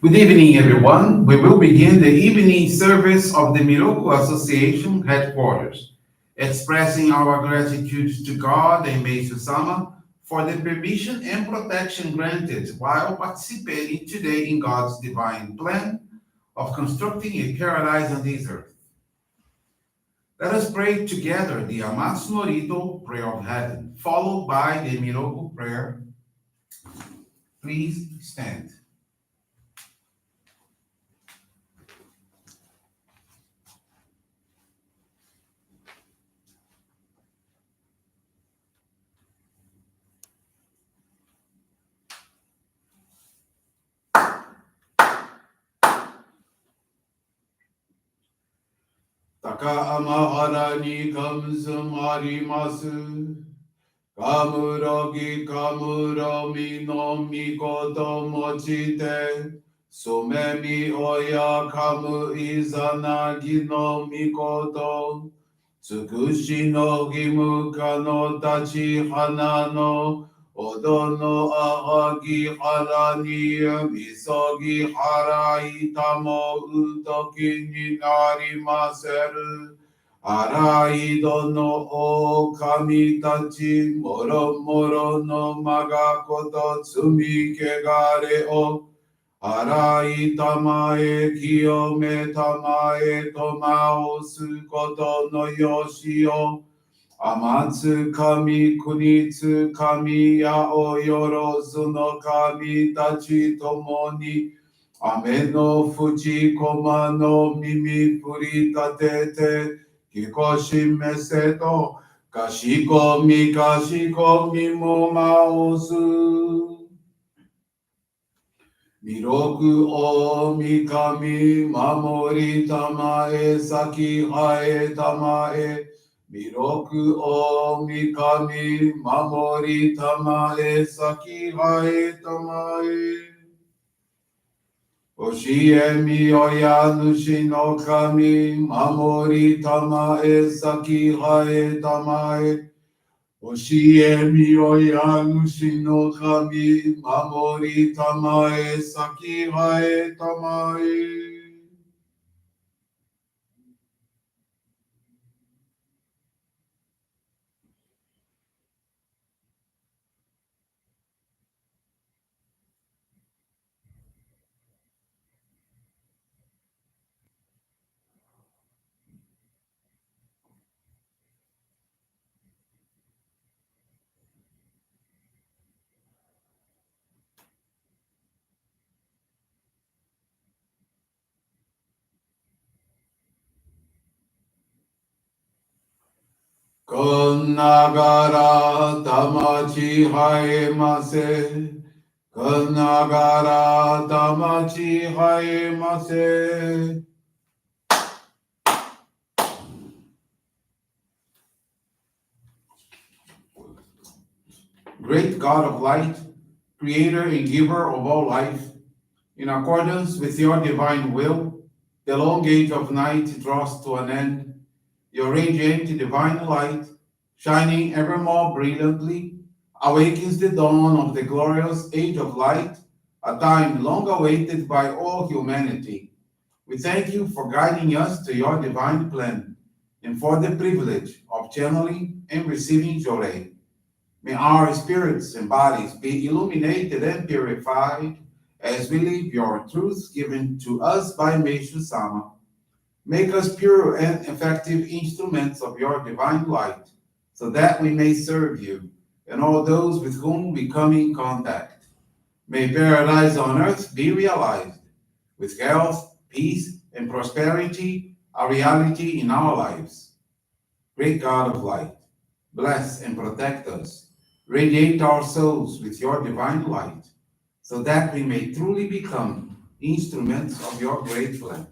Good evening, everyone. We will begin the evening service of the Miroku Association headquarters, expressing our gratitude to God and Meishu-sama for the permission and protection granted while participating today in God's divine plan of constructing a paradise on this earth. Let us pray together the Amatsu-Norito Prayer of Heaven, followed by the Miroku Prayer. Please stand. Takaamahara ni kamsumarimasu. Kamurogi kamuromi no mikoto mochite. Sumemi oya kamu izanagi no mikoto. Tsukushi no gimuka no tachi hana no. Odo no ahagi harani misogi harai tamo utoki ni narimaseru. Araido no o kami tachi moro moro no magakoto tsumi kegare o. Arai tamae kiyome tamae tomao sukoto no yoshio. Amatsu kami kunitsu kami yao yorozu no kami tachi tomoni. Ame no fuji koma no mimi furitatete. Kikoshi meseto kashikomi kashikomi mo maosu. Miroku o mikami mamori tamae saki hae tamae. Miroku o mikami mamori tamae saki hae tamae. Oshie mi oya nushi no kami mamori tamae saki hae tamae. Oshie mi oya nushi no kami mamori tamae saki hae tamae. Konagara tamachi haemase. Konagara tamachi haemase. Great God of light, creator and giver of all life, in accordance with your divine will, the long age of night draws to an end. Your radiant divine light, shining ever more brilliantly, awakens the dawn of the glorious age of light, a time long awaited by all humanity. We thank you for guiding us to your divine plan and for the privilege of channeling and receiving Johrei. May our spirits and bodies be illuminated and purified as we live your truths given to us by Meishu-sama. Make us pure and effective instruments of your divine light, so that we may serve you and all those with whom we come in contact. May paradise on earth be realized, with health, peace, and prosperity a reality in our lives. Great God of light, bless and protect us. Radiate our souls with your divine light, so that we may truly become instruments of your great plan.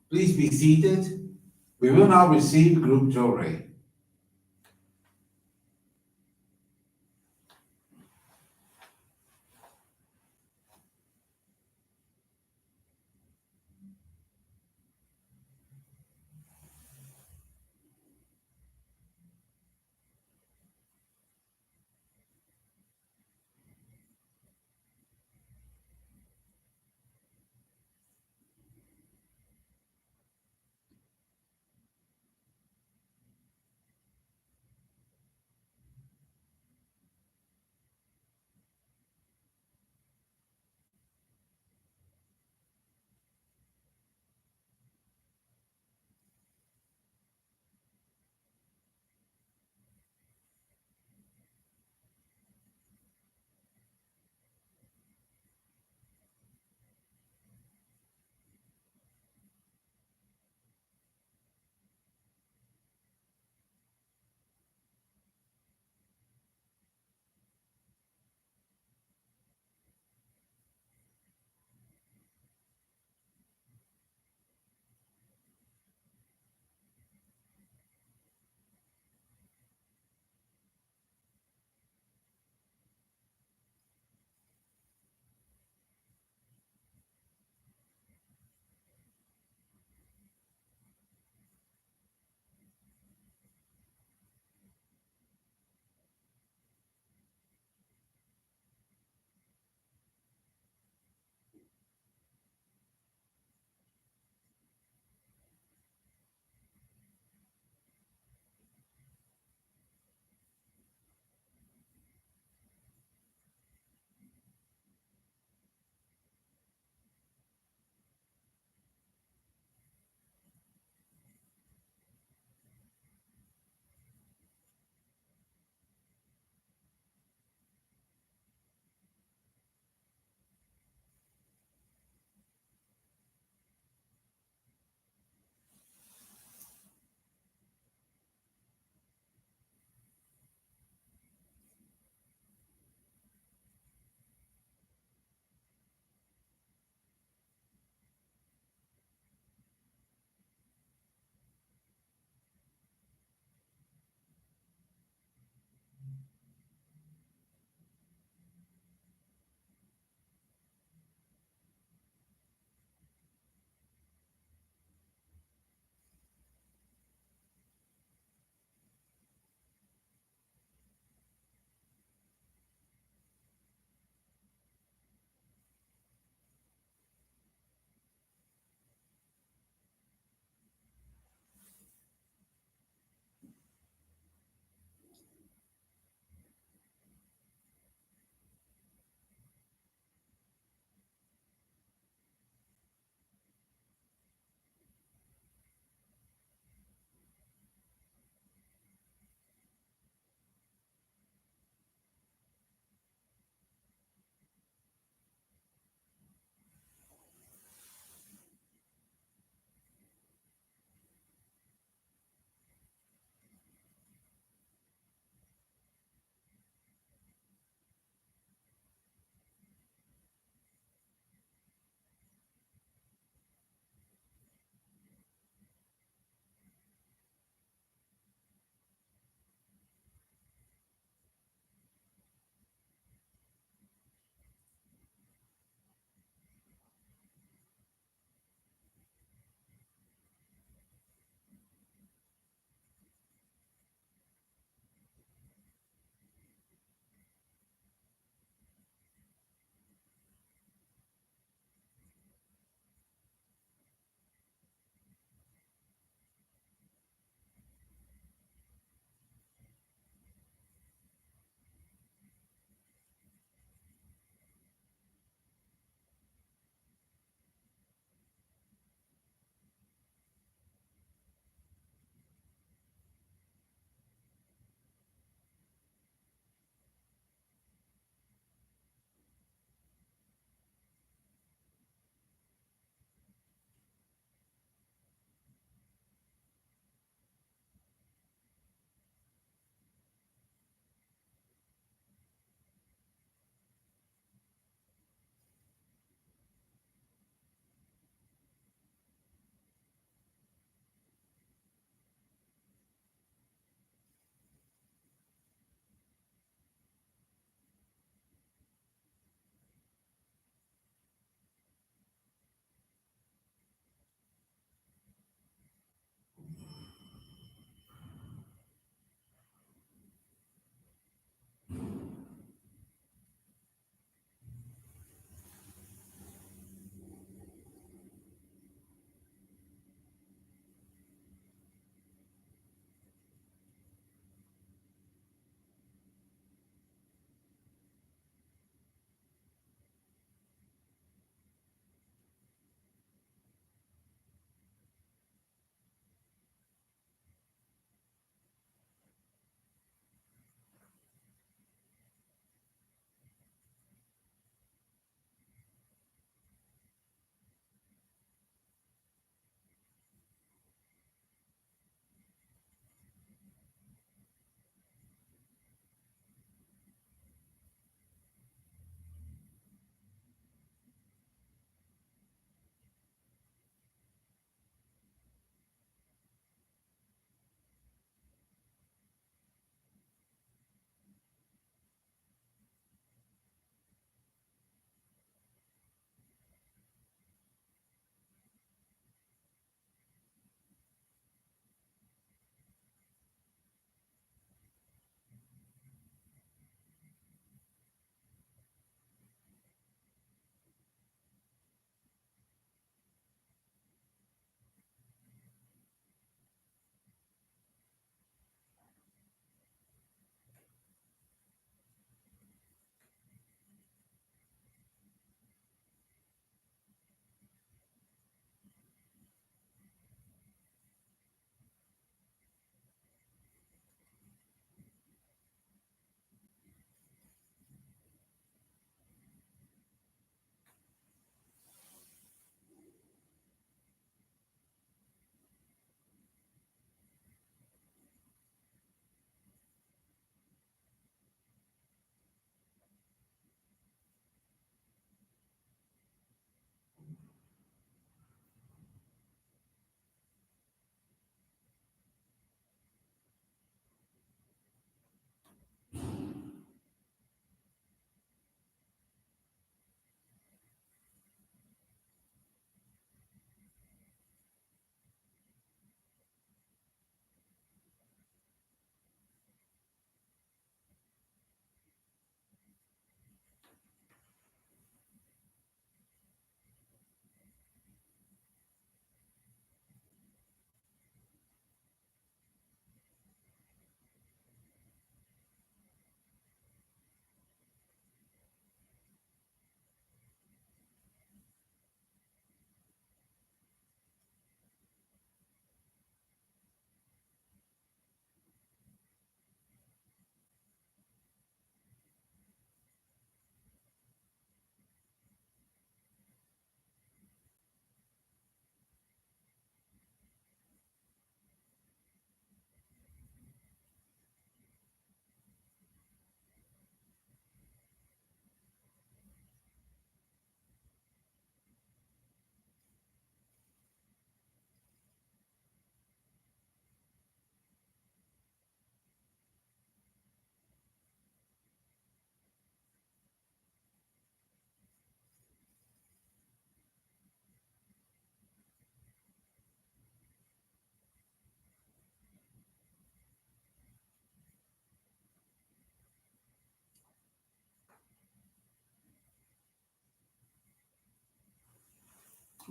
Please be seated. We will now receive Group Johrei.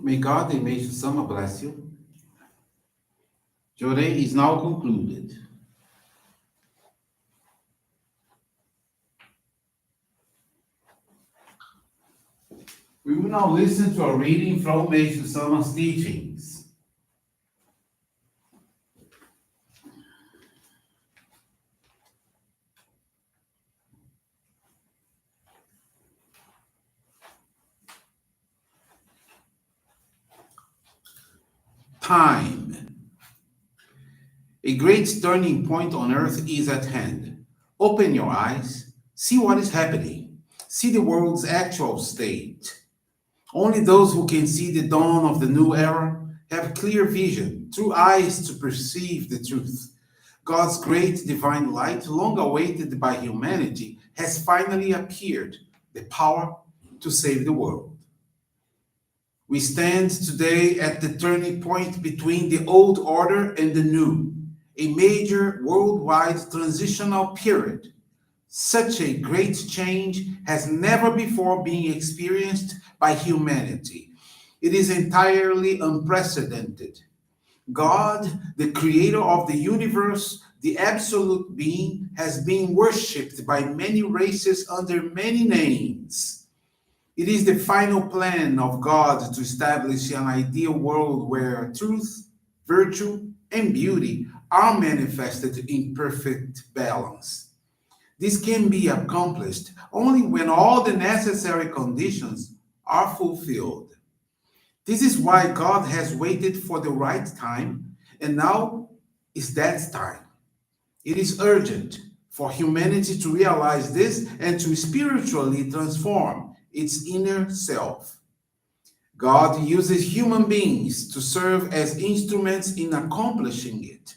May God and Meishu-sama bless you. Johrei is now concluded. We will now listen to a reading from Meishu-sama's teachings. Time. A great turning point on earth is at hand. Open your eyes, see what is happening, see the world's actual state. Only those who can see the dawn of the new era have clear vision, true eyes to perceive the truth. God's great divine light, long awaited by humanity, has finally appeared, the power to save the world. We stand today at the turning point between the old order and the new, a major worldwide transitional period. Such a great change has never before been experienced by humanity. It is entirely unprecedented. God, the creator of the universe, the absolute being, has been worshipped by many races under many names. It is the final plan of God to establish an ideal world where truth, virtue, and beauty are manifested in perfect balance. This can be accomplished only when all the necessary conditions are fulfilled. This is why God has waited for the right time, and now is that time. It is urgent for humanity to realize this and to spiritually transform its inner self. God uses human beings to serve as instruments in accomplishing it.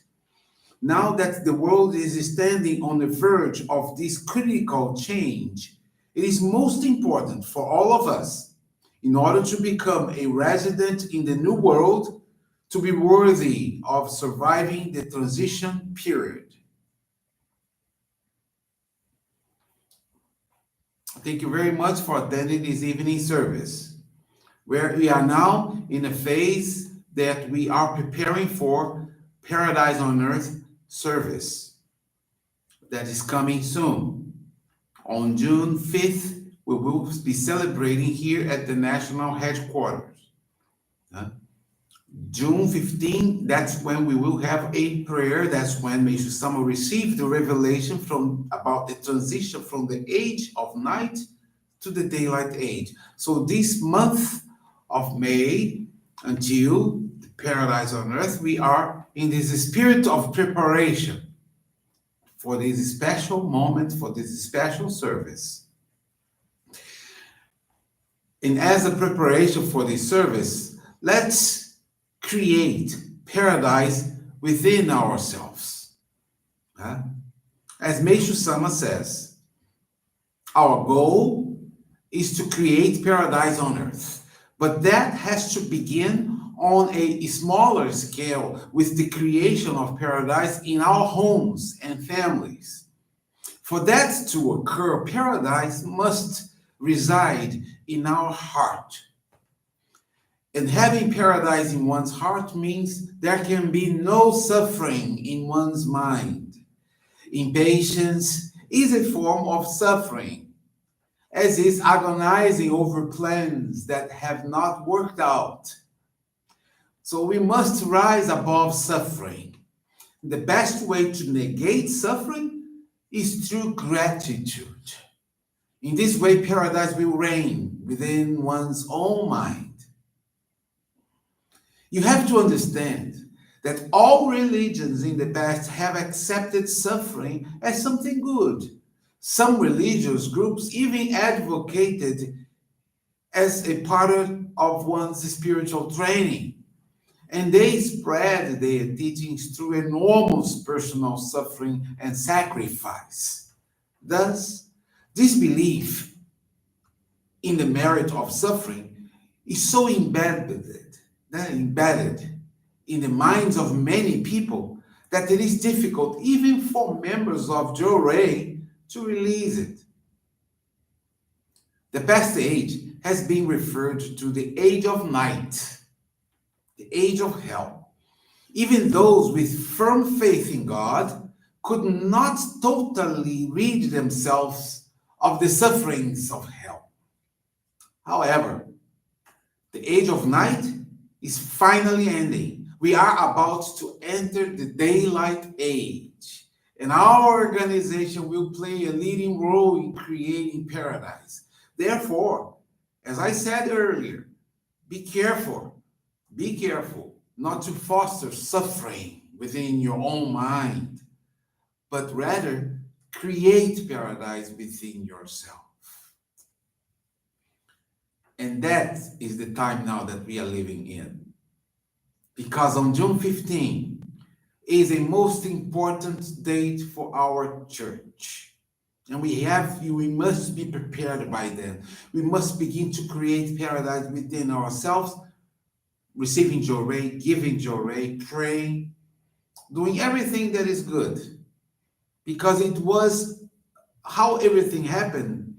Now that the world is standing on the verge of this critical change, it is most important for all of us, in order to become a resident in the new world, to be worthy of surviving the transition period. Thank you very much for attending this evening service, where we are now in a phase that we are preparing for Paradise on Earth service that is coming soon. On June 5th, we will be celebrating here at the national headquarters. June 15th, that's when we will have a prayer. That's when Meishu-sama received the revelation from about the transition from the age of night to the daylight age. So this month of May until the Paradise on Earth, we are in this spirit of preparation for this special moment, for this special service. And as a preparation for this service, let's create paradise within ourselves. As Meishu-sama says, our goal is to create paradise on earth, but that has to begin on a smaller scale with the creation of paradise in our homes and families. For that to occur, paradise must reside in our heart. And having paradise in one's heart means there can be no suffering in one's mind. Impatience is a form of suffering, as is agonizing over plans that have not worked out. So we must rise above suffering. The best way to negate suffering is through gratitude. In this way, paradise will reign within one's own mind. You have to understand that all religions in the past have accepted suffering as something good. Some religious groups even advocated as a part of one's spiritual training. And they spread their teachings through enormous personal suffering and sacrifice. Thus, this belief in the merit of suffering is so embedded in the minds of many people that it is difficult even for members of Johrei to release it. The past age has been referred to the age of night. the age of hell. Even those with firm faith in God could not totally rid themselves of the sufferings of hell. However, the age of night is finally ending. We are about to enter the daylight age, and our organization will play a leading role in creating paradise. Therefore, as I said earlier, be careful, be careful not to foster suffering within your own mind, but rather create paradise within yourself. And that is the time now that we are living in. Because on June 15 is a most important date for our church. And we must be prepared by then. We must begin to create paradise within ourselves, receiving Johrei, giving Johrei, praying, doing everything that is good. Because it was how everything happened.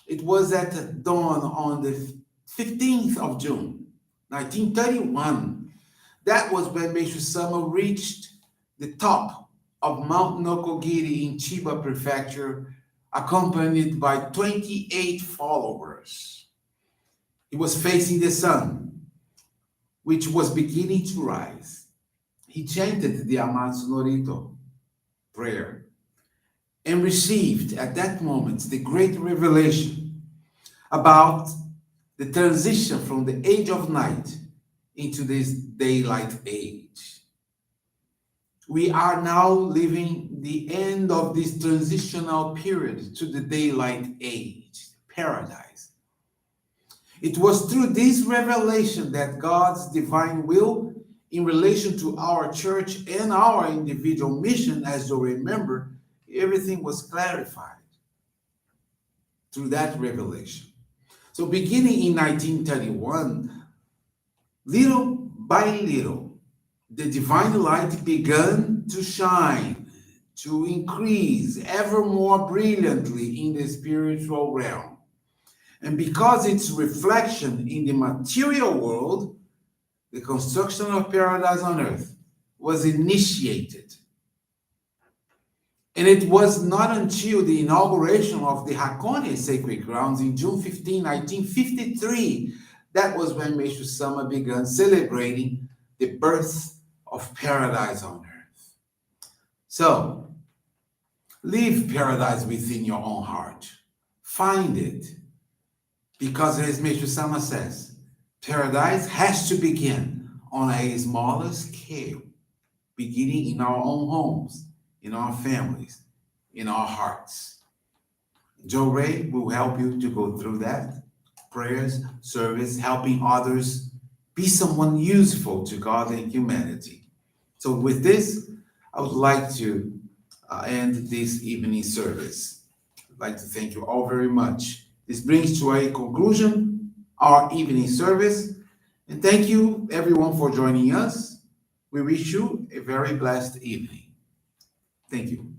It was at dawn on the 15th of June, 1931. That was when Meishu-sama reached the top of Mount Nokogiri in Chiba Prefecture, accompanied by 28 followers. He was facing the sun, which was beginning to rise. He chanted the Amatsu-Norito prayer and received at that moment the great revelation about the transition from the age of night into this daylight age. We are now living the end of this transitional period to the daylight age, paradise. It was through this revelation that God's divine will in relation to our church and our individual mission as a member, everything was clarified through that revelation. So beginning in 1931, little by little, the divine light began to shine, to increase ever more brilliantly in the spiritual realm. And because its reflection in the material world, the construction of paradise on earth was initiated. And it was not until the inauguration of the Hakone Sacred Grounds in June 15, 1953, that was when Meishu-sama began celebrating the birth of paradise on earth. So, live paradise within your own heart. Find it. Because as Meishu-sama says, paradise has to begin on a smaller scale, beginning in our own homes, in our families, in our hearts. Johrei will help you to go through that. Prayers, service, helping others, be someone useful to God and humanity. So with this, I would like to end this evening service. I'd like to thank you all very much. This brings to a conclusion our evening service. And thank you everyone for joining us. We wish you a very blessed evening. Thank you.